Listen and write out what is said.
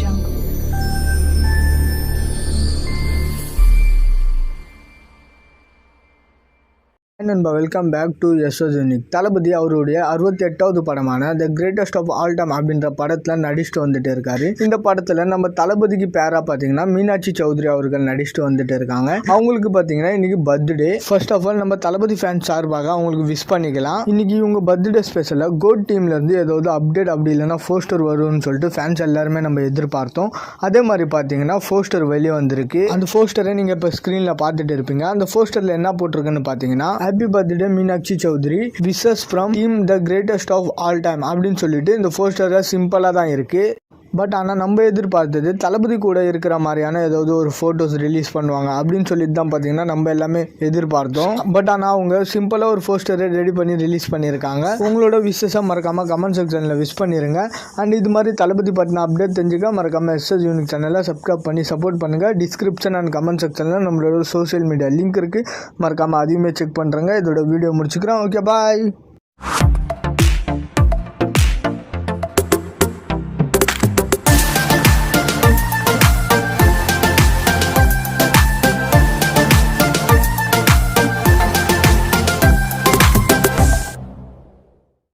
jungle. நண்பா welcome back to SS unique. Thalapathy அவருடைய 68வது படமான the greatest of all time அப்படின்ற படத்தில் நடிச்சுட்டு வந்துட்டு இருக்காரு. இந்த படத்தில் நம்ம தளபதிக்கு பேரா பார்த்தீங்கன்னா மீனாட்சி சௌத்ரி அவர்கள் நடிச்சுட்டு வந்துட்டு இருக்காங்க. அவங்களுக்கு பார்த்தீங்கன்னா இன்னைக்கு பர்த்டே. ஃபர்ஸ்ட் ஆஃப் ஆல் நம்ம தளபதி ஃபேன்ஸ் சார்பாக அவங்களுக்கு விஷ் பண்ணிக்கலாம். இன்னைக்கு இவங்க பர்த்டே ஸ்பெஷலாக கோட் டீம்ல இருந்து ஏதாவது அப்டேட் அப்படி இல்லைன்னா போஸ்டர் வரும்னு சொல்லிட்டு ஃபேன்ஸ் எல்லாருமே நம்ம எதிர்பார்த்தோம். அதே மாதிரி பார்த்தீங்கன்னா போஸ்டர் வெளியே வந்திருக்கு. அந்த போஸ்டரை நீங்க இப்போ ஸ்கிரீன்ல பார்த்துட்டு இருப்பீங்க. அந்த போஸ்டர்ல என்ன போட்டிருக்குன்னு பார்த்தீங்கன்னா happy birthday Meenakshi Chaudhary, wishes from team the greatest of all time அப்படின்னு சொல்லிட்டு இந்த போஸ்டர் சிம்பிளா தான் இருக்கு. பட் ஆனால் நம்ம எதிர்பார்த்தது தளபதி கூட இருக்கிற மாதிரியான ஏதாவது ஒரு ஃபோட்டோஸ் ரிலீஸ் பண்ணுவாங்க அப்படின்னு சொல்லிட்டு தான் பார்த்தீங்கன்னா நம்ம எல்லாமே எதிர்பார்த்தோம். பட் ஆனால் அவங்க சிம்பிளாக ஒரு போஸ்டரை ரெடி பண்ணி ரிலீஸ் பண்ணியிருக்காங்க. உங்களோட விஷஸை மறக்காமல் கமெண்ட் செக்ஷனில் விஷ் பண்ணிடுங்க. அண்ட் இது மாதிரி தளபதி பற்றின அப்டேட் தெரிஞ்சுக்க மறக்காமல் எஸ்எஸ் யூனிக் சேனலை சப்ஸ்கிரைப் பண்ணி சப்போர்ட் பண்ணுங்கள். டிஸ்கிரிப்ஷன் அண்ட் கமெண்ட் செக்ஷனில் நம்மளோட சோஷியல் மீடியா லிங்க் இருக்குது, மறக்காமல் அதையுமே செக் பண்ணுறேங்க. இதோட வீடியோ முடிச்சுக்கிறோம். ஓகே, பாய்.